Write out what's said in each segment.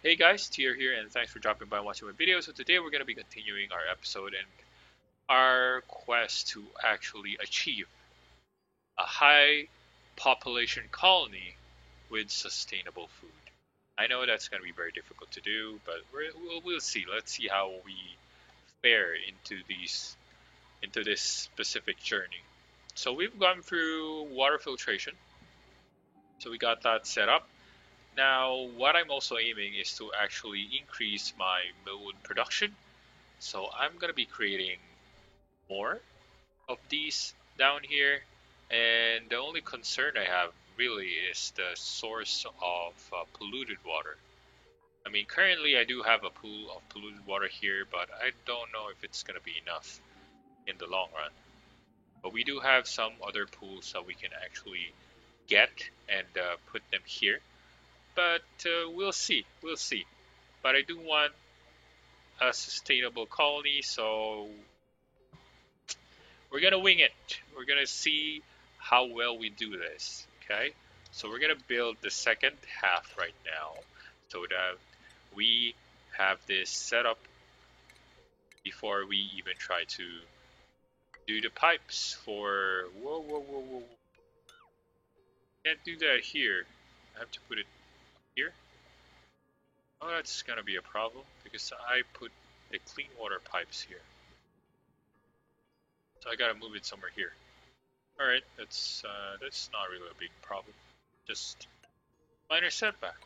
Hey guys, Tier here, and thanks for dropping by and watching my video. So today we're going to be continuing our episode and our quest to actually achieve a high population colony with sustainable food. I know that's going to be very difficult to do, but we'll see. Let's see how we fare into this specific journey. So we've gone through water filtration, so we got that set up. Now, what I'm also aiming is to actually increase my millwood production. So I'm gonna be creating more of these down here, and the only concern I have really is the source of polluted water. I mean, currently I do have a pool of polluted water here, but I don't know if it's gonna be enough in the long run. But we do have some other pools that we can actually get and put them here. But we'll see, we'll see. But I do want a sustainable colony, so we're gonna wing it. We're gonna see how well we do this. Okay, so we're gonna build the second half right now, so that we have this set up before we even try to do the pipes for. Whoa, whoa, whoa, whoa! Can't do that here. I have to put it here. Oh, that's gonna be a problem because I put the clean water pipes here, so I gotta move it somewhere here. All right, that's not really a big problem. Just minor setback.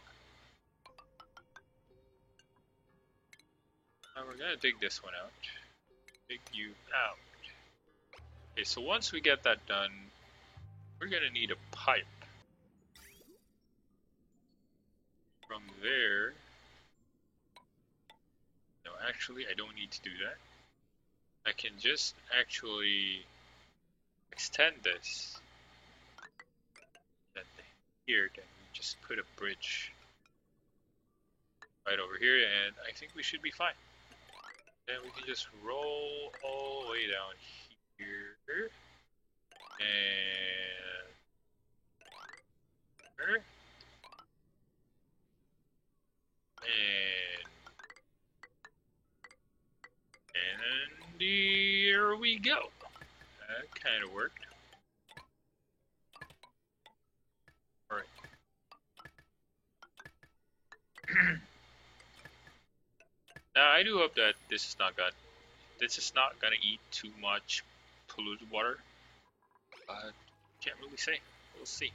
Now we're gonna dig this one out. Dig you out. Okay, so once we get that done, we're gonna need a pipe. From there, no, actually, I don't need to do that. I can just actually extend this. Then here, then we just put a bridge right over here, and I think we should be fine. Then we can just roll all the way down here, and here, and here we go. That kind of worked. All right. Now I do hope that this is not gonna eat too much polluted water. Can't really say. We'll see.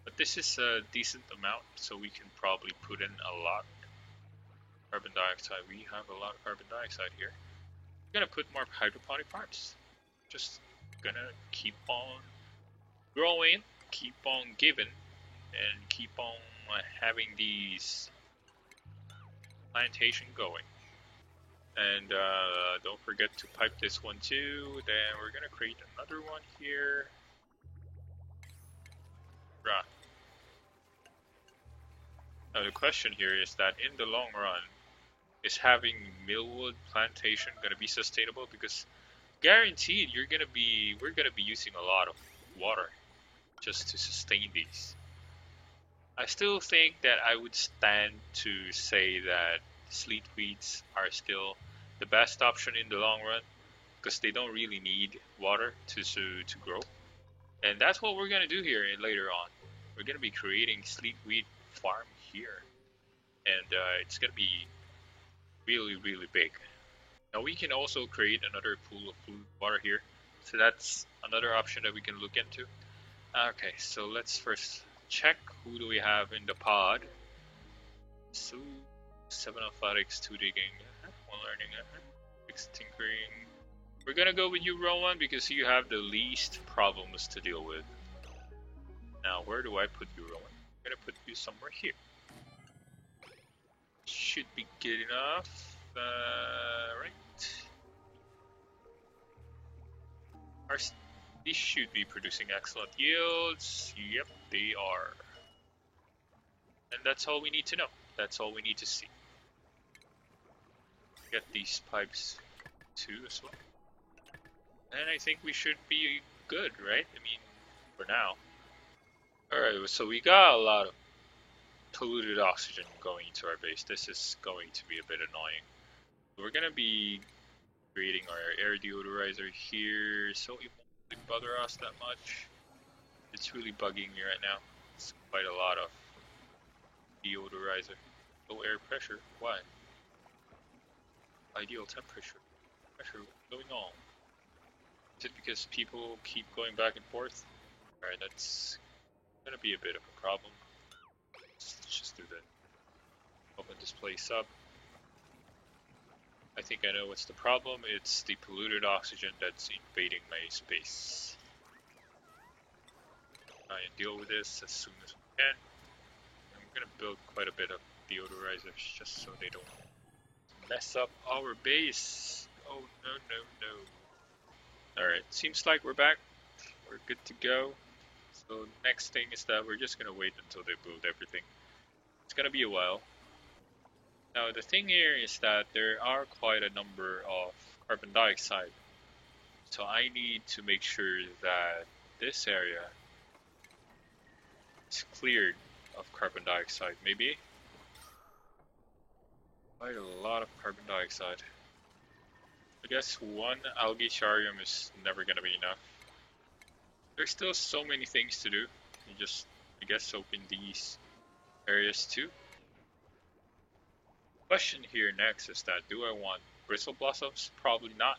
But this is a decent amount, so we can probably put in a lot of carbon dioxide. We have a lot of carbon dioxide here. We're gonna put more hydroponic farms. Just gonna keep on growing, keep on giving, and keep on having these plantation going. And don't forget to pipe this one too. Then we're gonna create another one here. Right. Now the question here is that in the long run, is having millwood plantation gonna be sustainable? Because guaranteed we're gonna be using a lot of water just to sustain these. I still think that I would stand to say that sleet weeds are still the best option in the long run because they don't really need water to grow. And that's what we're gonna do here later on. We're gonna be creating sleet weed farm here, and it's gonna be really big. Now we can also create another pool of blue water here, so that's another option that we can look into. Okay, so let's first check who do we have in the pod. So 7 athletics, 2 digging, one learning, 6 tinkering. We're gonna go with you, Rowan, because you have the least problems to deal with. Now, where do I put you, Rowan? I'm gonna put you somewhere here. Should be good enough. Right. These should be producing excellent yields. Yep, they are. And that's all we need to know. That's all we need to see. Get these pipes too as well. And I think we should be good, right? I mean, for now. Alright, so we got a lot of polluted oxygen going into our base. This is going to be a bit annoying. We're gonna be creating our air deodorizer here, so it won't really bother us that much. It's really bugging me right now. It's quite a lot of deodorizer. Low air pressure. Why? Ideal temperature. Pressure. What's going on? Is it because people keep going back and forth? Alright, that's gonna be a bit of a problem. Let's just do that. Open this place up. I think I know what's the problem. It's the polluted oxygen that's invading my space. Try and deal with this as soon as we can. I'm gonna build quite a bit of deodorizers just so they don't mess up our base. Oh no no no. Alright, seems like we're back. We're good to go. So next thing is that we're just gonna wait until they build everything. It's gonna be a while. Now the thing here is that there are quite a number of carbon dioxide. So I need to make sure that this area is cleared of carbon dioxide. Maybe quite a lot of carbon dioxide. I guess one algae terrarium is never gonna be enough. There's still so many things to do. You just, I guess, open these areas too. Question here next is that, do I want bristle blossoms? Probably not.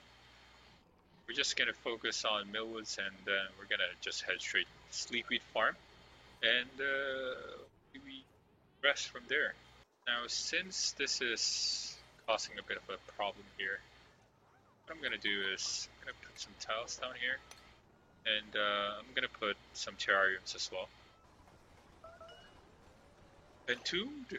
We're just gonna focus on millwoods, and then we're gonna just head straight to Sleepweed Farm, and we rest from there. Now, since this is causing a bit of a problem here, what I'm gonna do is I'm gonna put some tiles down here, and I'm gonna put some terrariums as well. Entombed.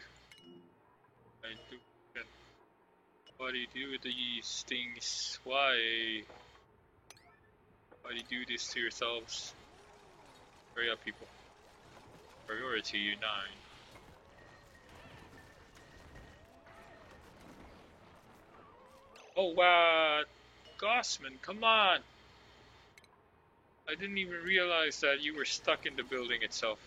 Why do you do these things? Why? Why do you do this to yourselves? Hurry up, people. Priority 9. Oh wow, Gossman, come on! I didn't even realize that you were stuck in the building itself.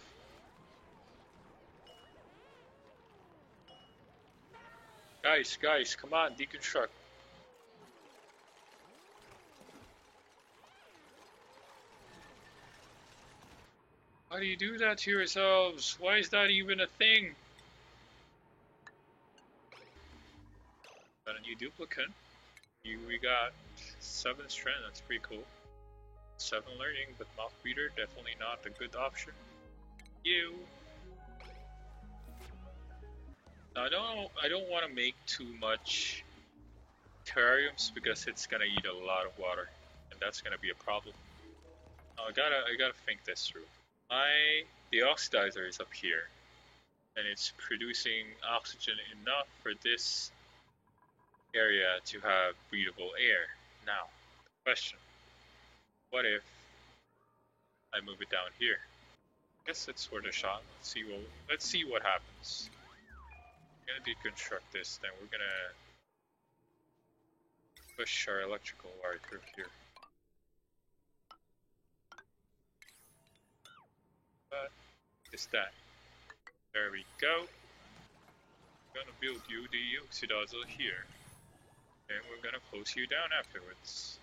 Guys, come on, deconstruct. Why do you do that to yourselves? Why is that even a thing? Got a new duplicate. We got 7 strength, that's pretty cool. 7 learning, but moth breeder, definitely not a good option. You. Now, I don't want to make too much terrariums because it's gonna eat a lot of water, and that's gonna be a problem. I gotta think this through. The oxidizer is up here, and it's producing oxygen enough for this area to have breathable air. Now, question: what if I move it down here? I guess it's worth a shot. Let's see what happens. I'm gonna deconstruct this, then we're gonna push our electrical wire through here. What is that? There we go. I'm gonna build you the oxidizer here, and we're gonna close you down afterwards.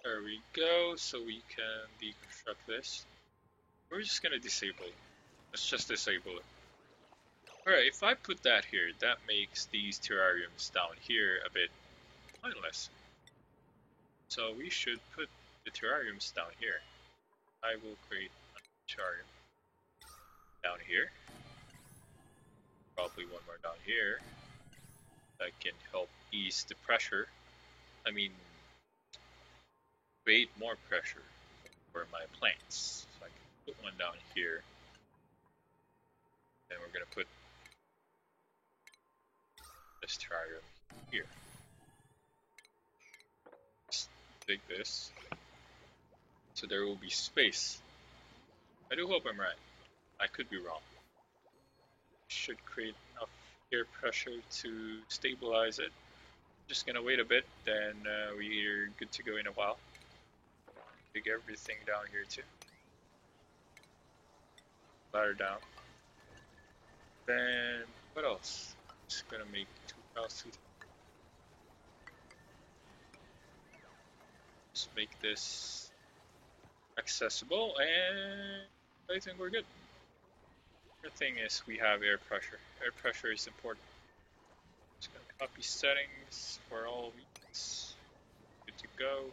There we go, so we can deconstruct this. We're just gonna disable it. Let's just disable it. Alright, if I put that here, that makes these terrariums down here a bit pointless. So we should put the terrariums down here. I will create a terrarium down here. Probably one more down here. That can help ease the pressure. I mean, create more pressure for my plants. So I can put one down here. Then we're gonna put this terrarium here. Just take this. So there will be space. I do hope I'm right. I could be wrong. Should create enough air pressure to stabilize it. Just gonna wait a bit, then we're good to go in a while. Dig everything down here too. Ladder down. Then what else? Just gonna make 2,000. Just make this accessible, and I think we're good. The thing is, we have air pressure. Air pressure is important. Just gonna copy settings for all weeks. Good to go.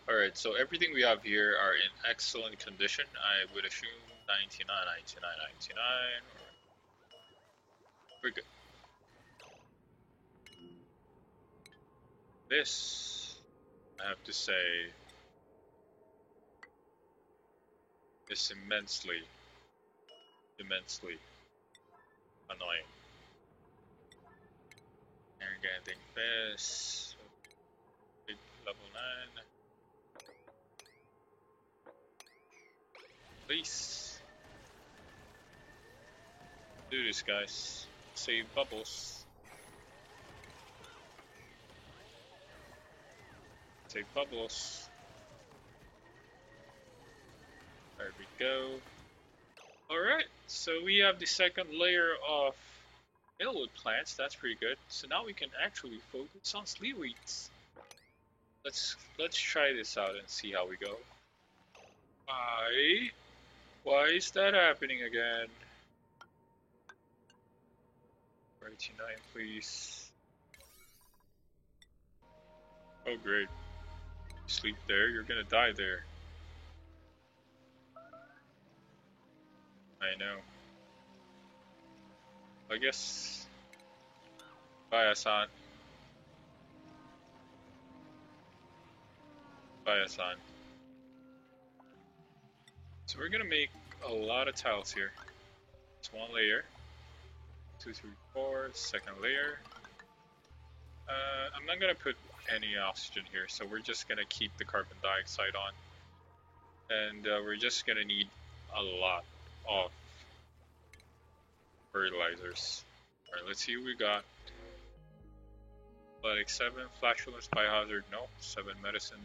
Alright, so everything we have here are in excellent condition. I would assume 99, 99, 99. We're good. This, I have to say, is immensely annoying. And getting this, big level 9. Please. Do this, guys. Save bubbles. Save bubbles. There we go. Alright, so we have the second layer of millwood plants. That's pretty good. So now we can actually focus on sleeve weeds. Let's try this out and see how we go. Why is that happening again? 89, please. Oh great. Sleep there, you're gonna die there. I know. I guess. Bye, Hassan. Bye, Hassan. So we're gonna make a lot of tiles here. It's one layer. 2, 3, 4. Second layer. I'm not gonna put any oxygen here, so we're just gonna keep the carbon dioxide on. And we're just gonna need a lot of fertilizers. Alright, let's see what we got. Athletic 7, flatulence, biohazard, no. 7 medicine,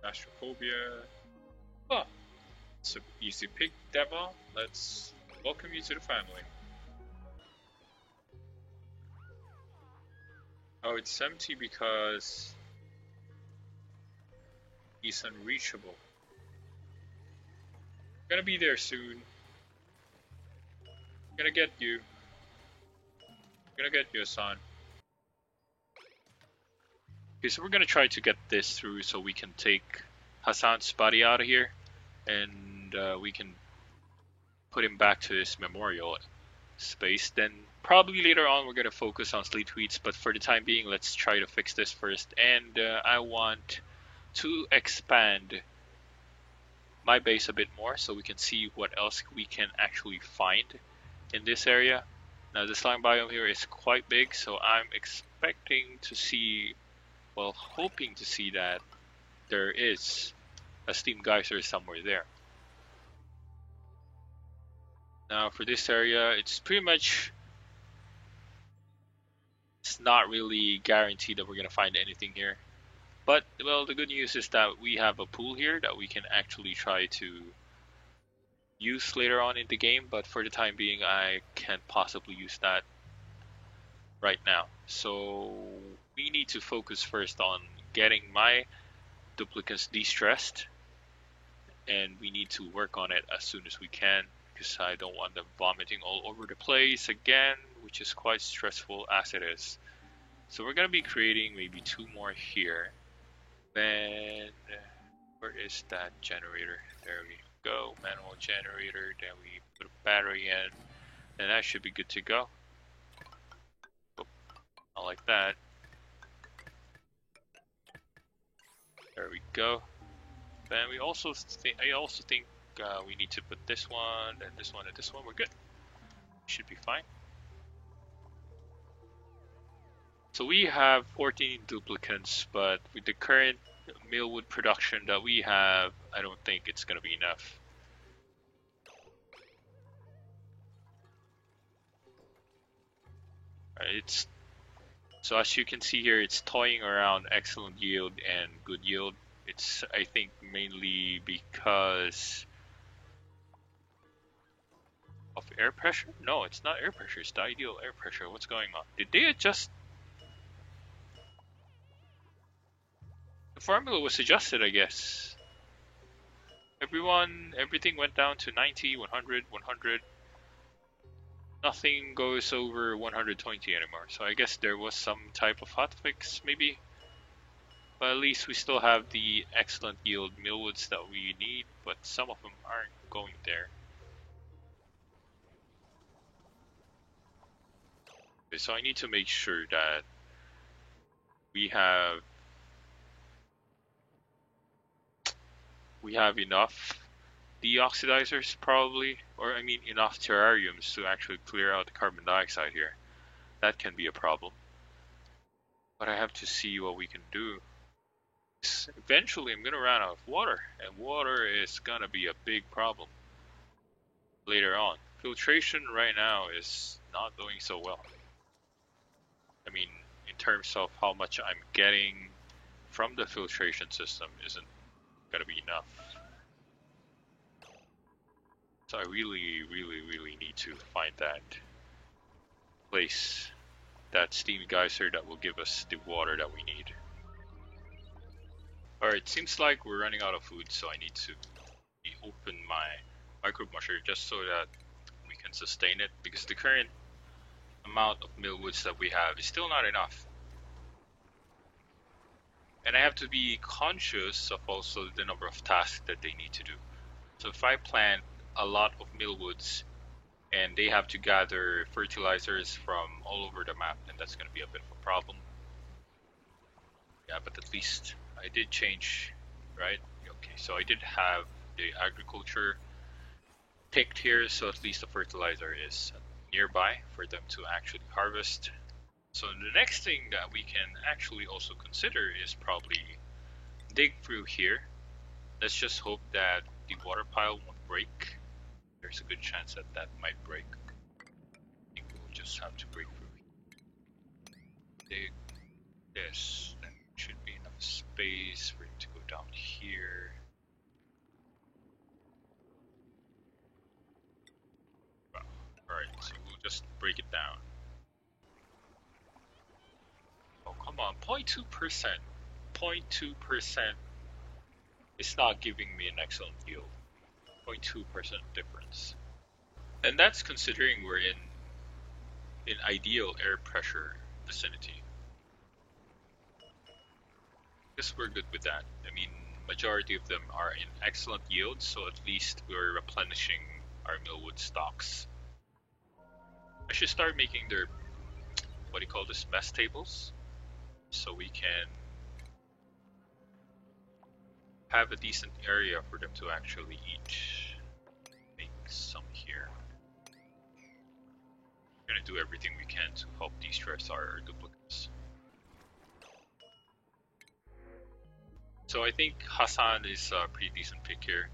astrophobia. Oh, it's an easy pick, Devil. Let's welcome you to the family. Oh, it's empty because he's unreachable. Gonna be there soon. Gonna get you. Gonna get you, Hassan. Okay, so we're gonna try to get this through so we can take Hassan's body out of here, and we can put him back to his memorial space. Then probably later on we're gonna focus on sleep tweets, but for the time being, let's try to fix this first. And I want to expand my base a bit more so we can see what else we can actually find in this area. Now the slime biome here is quite big, so I'm expecting to see, well, hoping to see that there is a steam geyser somewhere there. Now for this area, it's pretty much, it's not really guaranteed that we're gonna find anything here. But, well, the good news is that we have a pool here that we can actually try to use later on in the game, but for the time being I can't possibly use that right now. So we need to focus first on getting my duplicates de-stressed, and we need to work on it as soon as we can because I don't want them vomiting all over the place again, which is quite stressful as it is. So we're gonna be creating maybe 2 more here. Then where is that generator? There we go, manual generator. Then we put a battery in, and that should be good to go. Oh, I like that. There we go. Then I also think we need to put this one, and this one, and this one. We're good. Should be fine. So we have 14 duplicates, but with the current millwood production that we have, I don't think it's gonna be enough. It's so as you can see here, it's toying around excellent yield and good yield. It's, I think, mainly because of Air pressure? No, it's not air pressure. It's the ideal air pressure. What's going on? Did they adjust? The formula was adjusted, I guess. Everything went down to 90, 100, 100. Nothing goes over 120 anymore. So I guess there was some type of hotfix, maybe. But at least we still have the excellent yield millwoods that we need, but some of them aren't going there. Okay, so I need to make sure that we have enough deoxidizers probably, or I mean enough terrariums to actually clear out the carbon dioxide here. That can be a problem. But I have to see what we can do. Eventually I'm gonna run out of water, and water is gonna be a big problem later on. Filtration right now is not doing so well. I mean, in terms of how much I'm getting from the filtration system isn't gonna be enough. So I really, really, really need to find that place, that steam geyser that will give us the water that we need. Alright, seems like we're running out of food, so I need to open my microbe musher just so that we can sustain it, because the current amount of millwoods that we have is still not enough. And I have to be conscious of also the number of tasks that they need to do. So if I plant a lot of millwoods and they have to gather fertilizers from all over the map, then that's going to be a bit of a problem. Yeah, but at least I did change, right? Okay, so I did have the agriculture picked here, so at least the fertilizer is nearby for them to actually harvest. So the next thing that we can actually also consider is probably dig through here. Let's just hope that the water pile won't break. There's a good chance that that might break. I think we'll just have to break through. Dig this. That should be enough space for it to go down here. Wow. Alright, so we'll just break it down. Oh, come on, 0.2%. 0.2% is not giving me an excellent yield. 0.2% difference. And that's considering we're in ideal air pressure vicinity. Guess we're good with that. I mean, majority of them are in excellent yield, so at least we're replenishing our millwood stocks. I should start making their, what do you call this, mess tables, so we can have a decent area for them to actually eat. Make some here. We're gonna do everything we can to help de-stress our duplicates. So I think Hassan is a pretty decent pick here.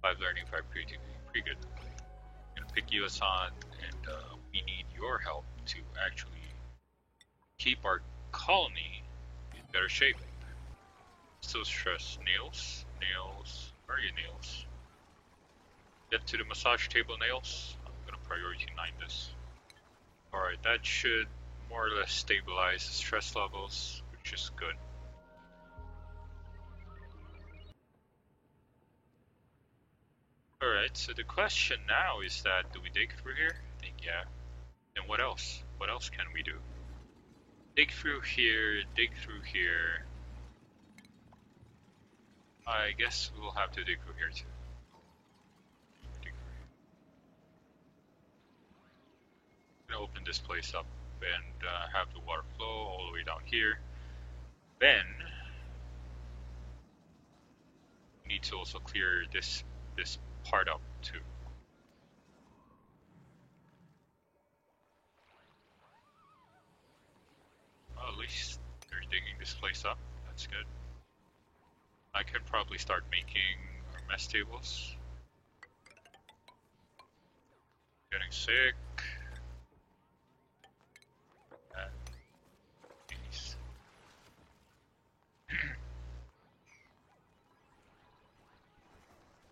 5 learning, 5 creativity, pretty good. I'm gonna pick you, Hassan, and we need your help to actually keep our colony in better shape. Still stress nails. Nails. Where are you, nails? Get to the massage table, nails. I'm gonna priority 9 this. Alright, that should more or less stabilize the stress levels, which is good. Alright, so the question now is that, do we dig through here? I think yeah. Then what else? What else can we do? Dig through here, dig through here. I guess we'll have to dig through here too. Dig through here. I'm gonna open this place up and have the water flow all the way down here. Then we need to also clear this part up too. Well, at least they're digging this place up. That's good. I could probably start making our mess tables. Getting sick. Jeez.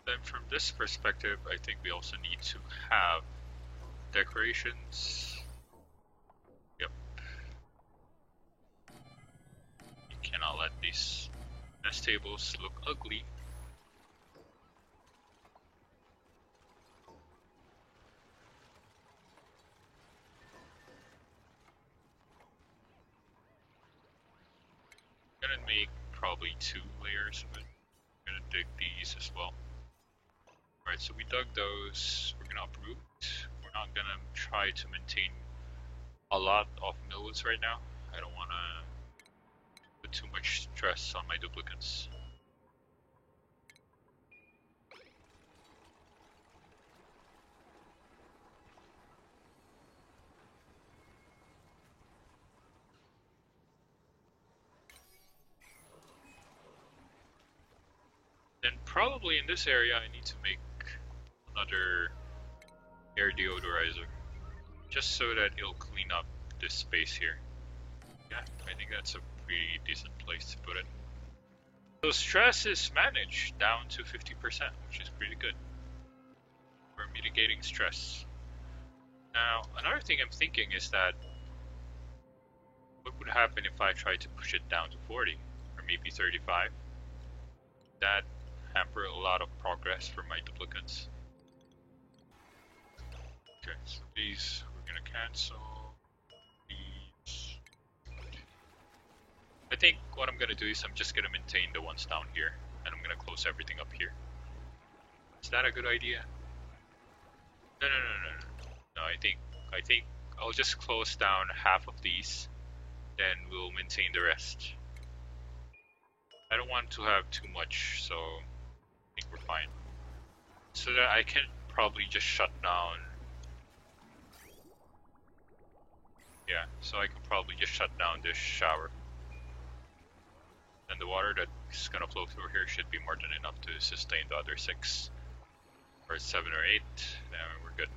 Then And from this perspective, I think we also need to have decorations. Yep. You cannot let these nest tables look ugly. I'm gonna make probably 2 layers of it. I'm gonna dig these as well. Alright, so we dug those. We're gonna uproot. We're not gonna try to maintain a lot of nodes right now. I don't wanna put too much stress on my duplicates. Then probably in this area I need to make another air deodorizer, just so that it'll clean up this space here. Yeah, I think that's a pretty decent place to put it. So stress is managed down to 50%, which is pretty good. We're mitigating stress. Now, another thing I'm thinking is that what would happen if I tried to push it down to 40 or maybe 35? That hamper a lot of progress for my duplicates. Okay, so these we're gonna cancel. These. I think what I'm gonna do is I'm just gonna maintain the ones down here, and I'm gonna close everything up here. Is that a good idea? No. No, I think I'll just close down half of these, then we'll maintain the rest. I don't want to have too much, so I think we're fine. So that I can probably just shut down. Yeah, so I can probably just shut down this shower. And the water that's gonna flow through here should be more than enough to sustain the other 6 or 7 or 8. Then we're good.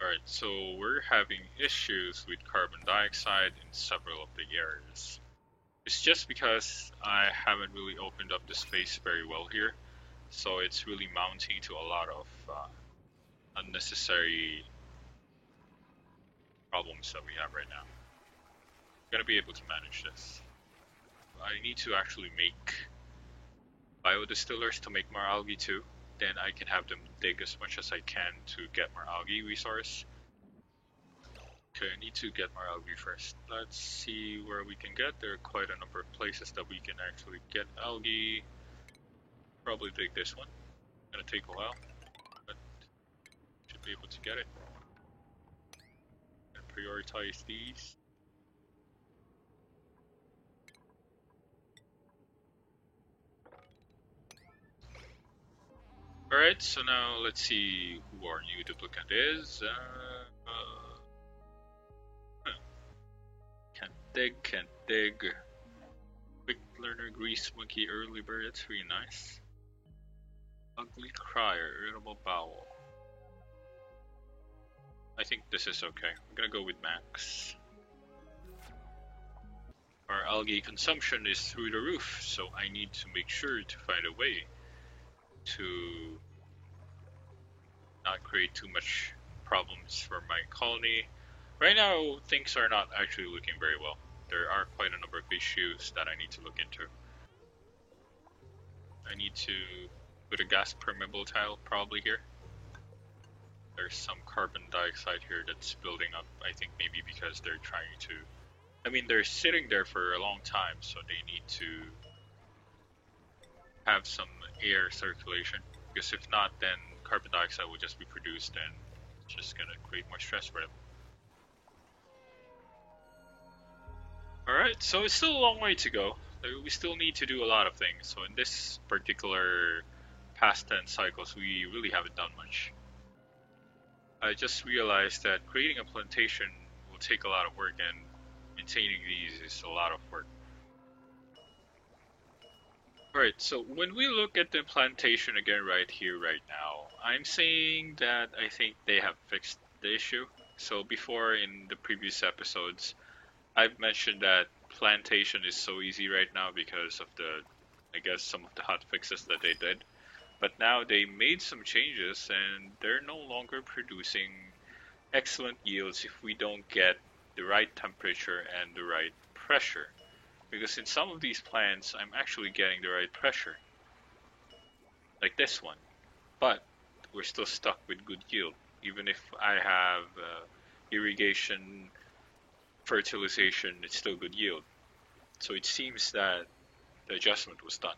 Alright, so we're having issues with carbon dioxide in several of the areas. It's just because I haven't really opened up the space very well here, so it's really mounting to a lot of unnecessary problems that we have right now. I'm gonna be able to manage this. I need to actually make biodistillers to make more algae too. Then I can have them dig as much as I can to get more algae resource. Okay, I need to get more algae first. Let's see where we can get. There are quite a number of places that we can actually get algae. Probably dig this one. Gonna take a while, but should be able to get it. And prioritize these. Alright, so now let's see who our new duplicate is. Can't dig. Quick learner, grease monkey, early bird, that's really nice. Ugly crier, irritable bowel. I think this is okay. I'm gonna go with max. Our algae consumption is through the roof, so I need to make sure to find a way to not create too much problems for my colony. Right now, things are not actually looking very well. There are quite a number of issues that I need to look into. I need to put a gas permeable tile probably here. There's some carbon dioxide here that's building up, I think maybe because they're trying to... I mean, they're sitting there for a long time, so they need to have some air circulation. Because if not, then carbon dioxide will just be produced and it's just gonna create more stress for them. Alright, so it's still a long way to go. We still need to do a lot of things. So in this particular past 10 cycles, we really haven't done much. I just realized that creating a plantation will take a lot of work, and maintaining these is a lot of work. Alright, so when we look at the plantation again right here, right now, I'm saying that I think they have fixed the issue. So before in the previous episodes, I've mentioned that plantation is so easy right now because of the, I guess, some of the hot fixes that they did. But now they made some changes and they're no longer producing excellent yields if we don't get the right temperature and the right pressure. Because in some of these plants, I'm actually getting the right pressure, like this one. But we're still stuck with good yield, even if I have irrigation, fertilization, it's still good yield. So it seems that the adjustment was done.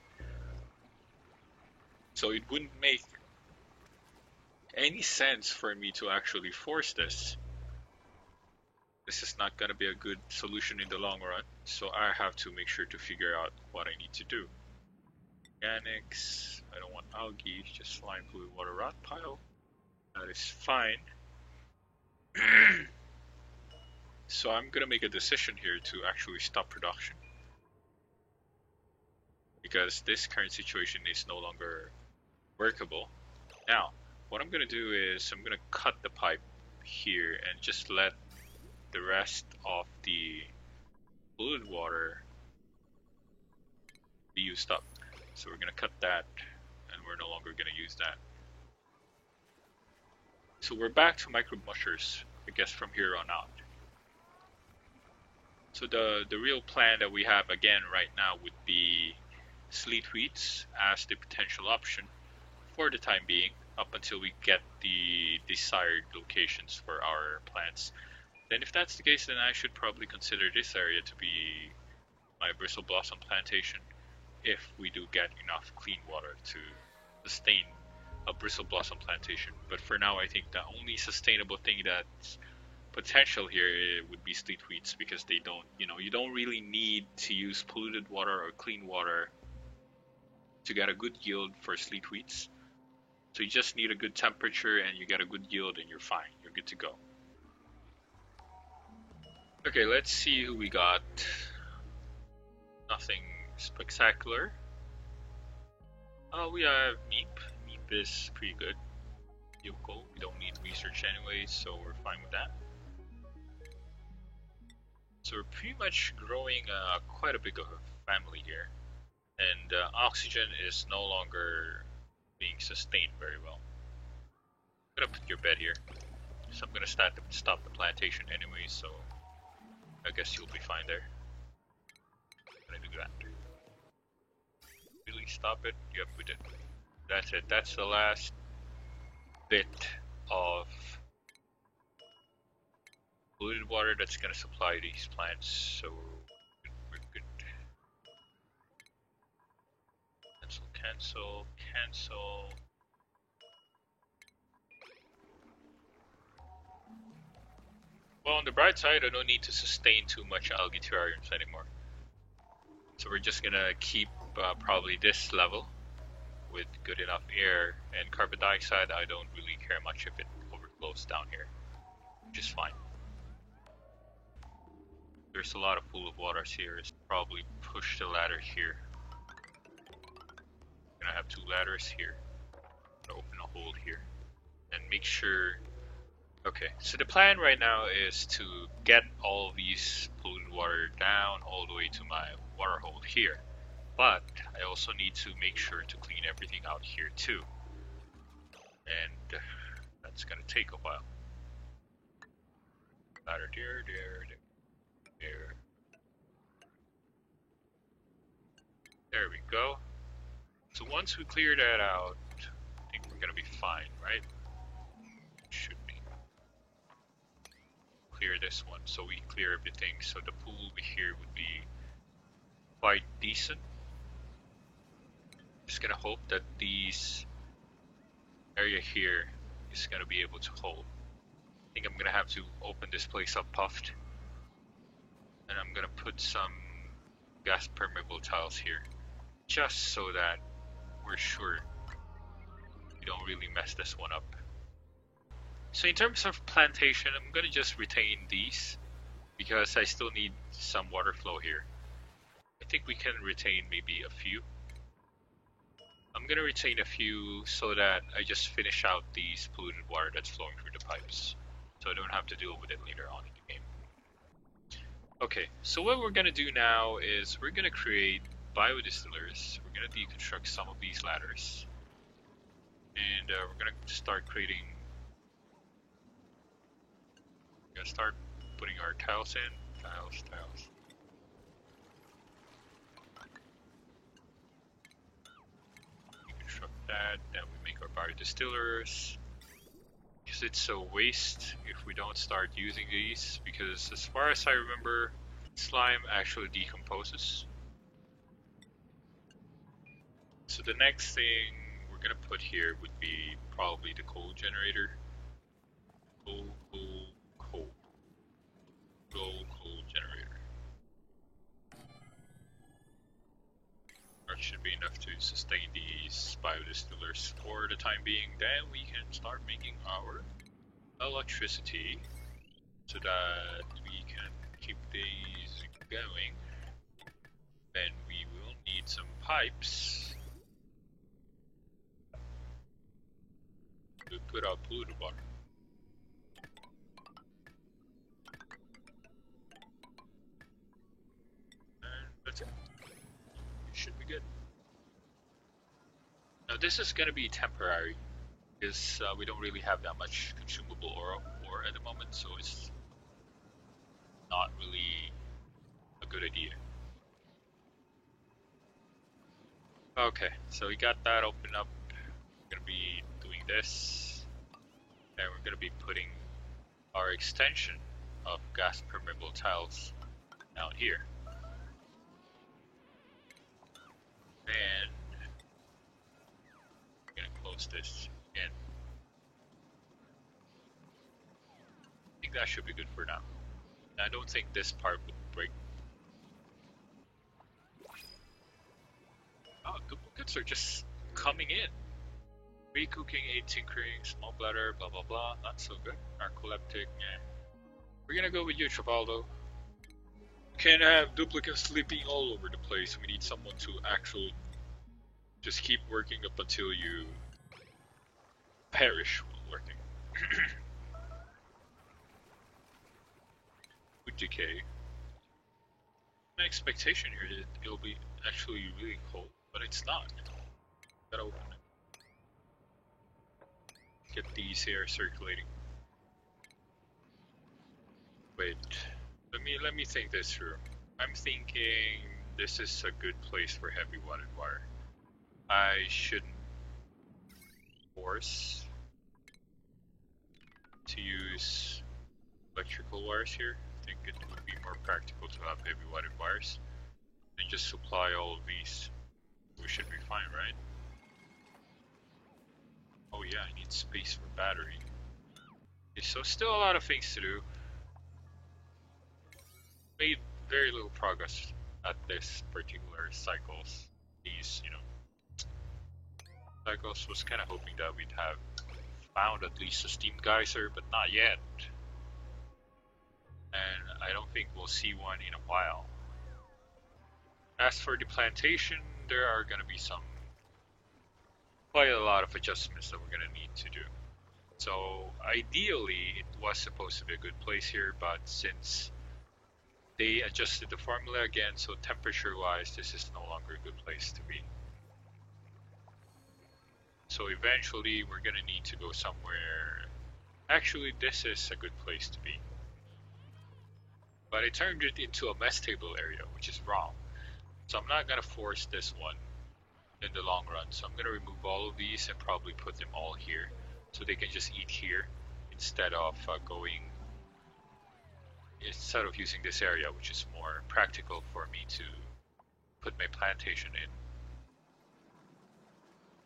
So it wouldn't make any sense for me to actually force this. This is not going to be a good solution in the long run, so I have to make sure to figure out what I need to do. Organics, I don't want algae, just slime, fluid, water, rot pile. That is fine. So I'm going to make a decision here to actually stop production. Because this current situation is no longer workable. Now, what I'm going to do is I'm going to cut the pipe here and just let the rest of the fluid water be used up. So we're going to cut that and we're no longer going to use that. So we're back to microbe mushers, I guess, from here on out. So the real plan that we have again right now would be sleet wheats as the potential option for the time being, up until we get the desired locations for our plants. Then if that's the case, then I should probably consider this area to be my bristle blossom plantation, if we do get enough clean water to sustain a bristle blossom plantation. But for now, I think the only sustainable thing that's potential here would be sleet wheats, because they don't, you don't really need to use polluted water or clean water to get a good yield for sleet wheats. So you just need a good temperature and you get a good yield and you're fine. You're good to go. Okay, let's see who we got. Nothing spectacular. We have Meep. Meep is pretty good. Yoko, we don't need research anyway, so we're fine with that. So we're pretty much growing quite a big of a family here. And oxygen is no longer being sustained very well. I'm gonna put your bed here. So I'm gonna stop the plantation anyway, so I guess you'll be fine there. I'm gonna do that. Really stop it? Yep, we did. That's it. That's the last bit of polluted water that's gonna supply these plants, so we're good. Cancel. Well, on the bright side, I don't need to sustain too much algae terrariums anymore. So we're just gonna keep probably this level with good enough air, and carbon dioxide, I don't really care much if it overflows down here, which is fine. There's a lot of pool of waters here, so probably push the ladder here. I'm gonna have two ladders here. Open a hole here and make sure. Okay, so the plan right now is to get all of these polluted water down all the way to my water hole here, but I also need to make sure to clean everything out here too, and that's gonna take a while. Ladder there. There we go. So once we clear that out, I think we're gonna be fine, right? Should be. Clear this one, so we clear everything, so the pool over here would be quite decent. Just gonna hope that these area here is gonna be able to hold. I think I'm gonna have to open this place up puffed, and I'm gonna put some gas permeable tiles here, just so that we're sure we don't really mess this one up. So in terms of plantation, I'm gonna just retain these because I still need some water flow here. I think we can retain maybe a few. I'm gonna retain a few so that I just finish out these polluted water that's flowing through the pipes, so I don't have to deal with it later on in the game. Okay, so what we're gonna do now is we're gonna create biodistillers. We're gonna deconstruct some of these ladders. And we're gonna start creating. We're gonna start putting our tiles in. Tiles. We construct that. Then we make our biodistillers. Because it's a waste if we don't start using these. Because as far as I remember, slime actually decomposes. So the next thing we're gonna put here would be probably the coal generator. Coal generator. That should be enough to sustain these biodistillers for the time being. Then we can start making our electricity so that we can keep these going. Then we will need some pipes to put out polluted water. And that's it. It should be good. Now this is gonna be temporary because we don't really have that much consumable ore at the moment, so it's not really a good idea. Okay, so we got that open up. We're gonna be doing this, and we're gonna be putting our extension of gas permeable tiles out here. And we're gonna close this again. I think that should be good for now. And I don't think this part would break. Oh, duplicates are just coming in. Recooking, 8 tinkering, small bladder, blah blah blah. Not so good. Narcoleptic, yeah. We're gonna go with you, Trabaldo. Can't have duplicates sleeping all over the place. We need someone to actually just keep working up until you perish while working. Would decay. My expectation here is it'll be actually really cold, but it's not. Gotta open it. Get these here circulating. Wait, let me think this through. I'm thinking this is a good place for heavy wadded wire. I shouldn't force to use electrical wires here. I think it would be more practical to have heavy wadded wires and just supply all of these. We should be fine, right? Oh yeah, I need space for battery. Okay, so still a lot of things to do. Made very little progress at this particular cycles. These, cycles was kind of hoping that we'd have found at least a steam geyser, but not yet. And I don't think we'll see one in a while. As for the plantation, there are going to be quite a lot of adjustments that we're going to need to do. So ideally, it was supposed to be a good place here, but since they adjusted the formula again, so temperature-wise, this is no longer a good place to be. So eventually, we're going to need to go somewhere. Actually, this is a good place to be. But I turned it into a mess table area, which is wrong. So I'm not going to force this one in the long run. So I'm going to remove all of these and probably put them all here. So they can just eat here instead of using this area, which is more practical for me to put my plantation in.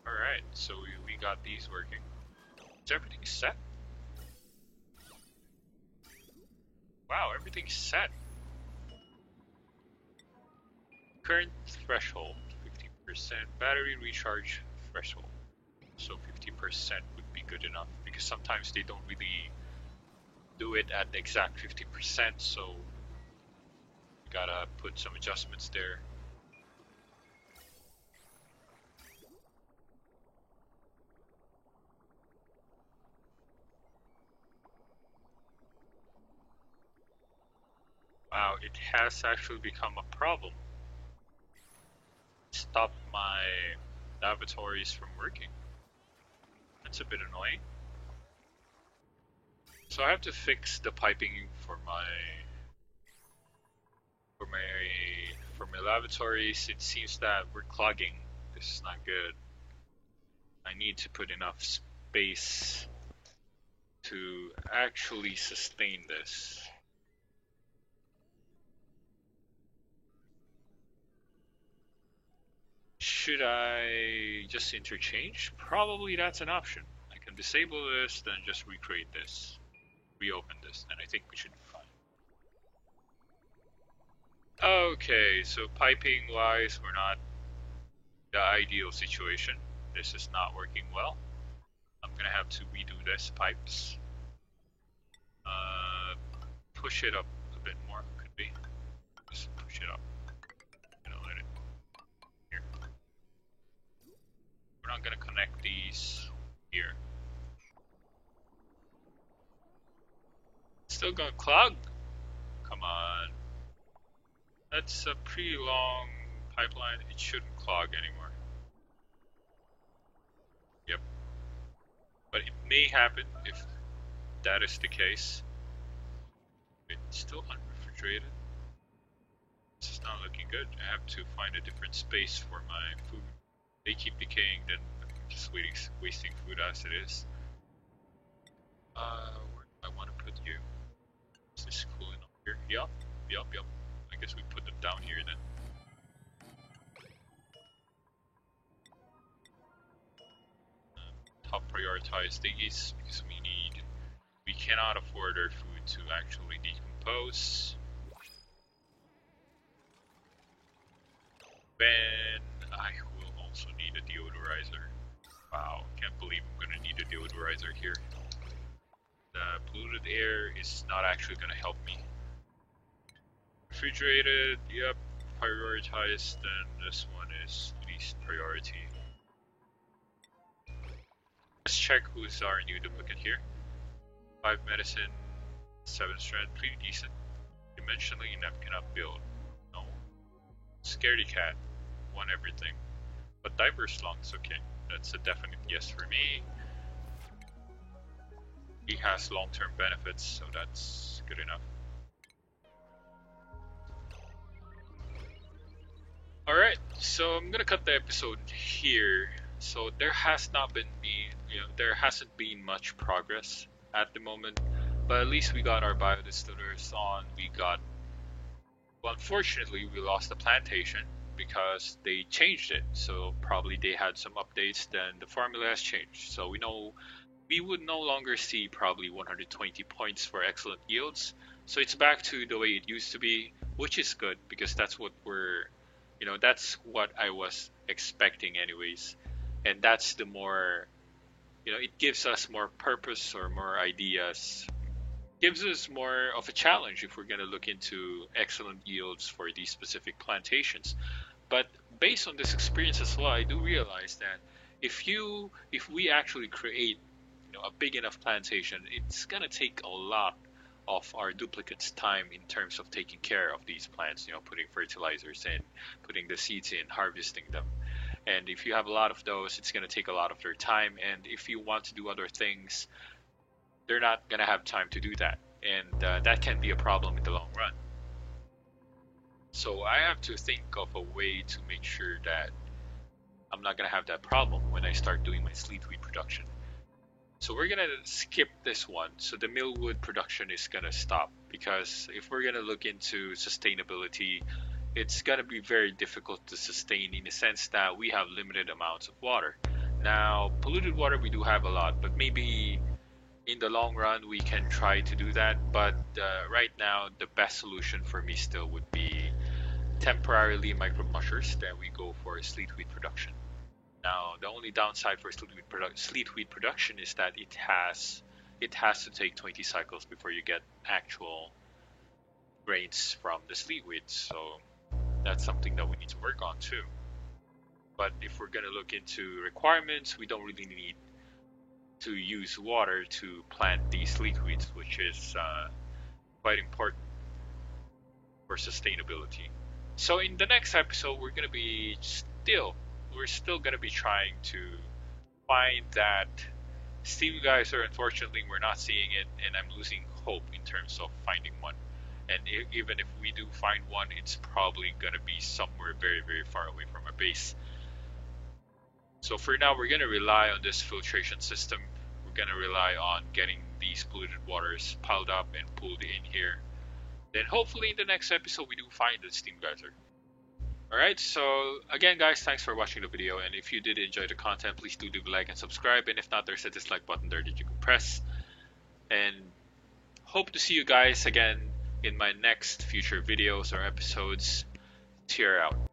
Alright, so we got these working. Is everything set? Wow, everything's set. Current threshold, 50%. Battery recharge threshold. So 50% would be good enough, because sometimes they don't really do it at the exact 50%, so we gotta put some adjustments there. Wow, it has actually become a problem. Stopped my lavatories from working. That's a bit annoying. So I have to fix the piping for for my for my lavatories. It seems that we're clogging. This is not good. I need to put enough space to actually sustain this. Should I just interchange? Probably that's an option. I can disable this, then just recreate this, reopen this, and I think we should be fine. Okay, so piping wise, we're not the ideal situation. This is not working well. I'm gonna have to redo this pipes. Uh, push it up a bit more, could be. Just push it up. Let it here. We're not gonna connect these here. Still gonna clog? Come on. That's a pretty long pipeline. It shouldn't clog anymore. Yep. But it may happen if that is the case. It's still unrefrigerated. This is not looking good. I have to find a different space for my food. They keep decaying, then I'm just wasting food as it is. Where do I want to put you? Is this cooling up here? Yep. I guess we put them down here then. Top prioritize these because we cannot afford our food to actually decompose. Then I will also need a deodorizer. Wow, can't believe I'm gonna need a deodorizer here. The polluted air is not actually gonna help me. Refrigerated, yep, prioritized, then this one is least priority. Let's check who's our new duplicate here. 5 medicine, 7 strength, pretty decent. Dimensionally enough cannot build. No. Scaredy cat, 1 everything. But diverse lungs, okay. That's a definite yes for me. He has long-term benefits, so that's good enough. Alright, so I'm gonna cut the episode here. So there hasn't been much progress at the moment, but at least we got our biodistillers on. Well, unfortunately, we lost the plantation because they changed it. So probably they had some updates, then the formula has changed. So we would no longer see probably 120 points for excellent yields. So it's back to the way it used to be, which is good because that's what that's what I was expecting anyways. And that's the more, it gives us more purpose or more ideas, gives us more of a challenge if we're going to look into excellent yields for these specific plantations. But based on this experience as well, I do realize that if we actually create a big enough plantation, it's going to take a lot of our duplicates' time in terms of taking care of these plants, putting fertilizers in, putting the seeds in, harvesting them. And if you have a lot of those, it's going to take a lot of their time. And if you want to do other things, they're not going to have time to do that. And that can be a problem in the long run. So I have to think of a way to make sure that I'm not going to have that problem when I start doing my sleet wheat production. So we're going to skip this one. So the millwood production is going to stop because if we're going to look into sustainability, it's going to be very difficult to sustain in the sense that we have limited amounts of water. Now, polluted water we do have a lot, but maybe in the long run we can try to do that. But right now, the best solution for me still would be temporarily micro mushers. Then we go for sleet wheat production. Now, the only downside for sleet wheat production is that it has to take 20 cycles before you get actual grains from the sleet wheat. So that's something that we need to work on too. But if we're going to look into requirements, we don't really need to use water to plant these sleet wheats, which is quite important for sustainability. So in the next episode, we're still going to be trying to find that Steam geyser, unfortunately, we're not seeing it, and I'm losing hope in terms of finding one. And even if we do find one, it's probably gonna be somewhere very, very far away from our base. So for now, we're gonna rely on this filtration system. We're gonna rely on getting these polluted waters piled up and pulled in here. Then hopefully in the next episode, we do find the steam geyser. Alright, so again guys, thanks for watching the video, and if you did enjoy the content, please do leave a like and subscribe, and if not, there's a dislike button there that you can press. And hope to see you guys again in my next future videos or episodes. Cheer out.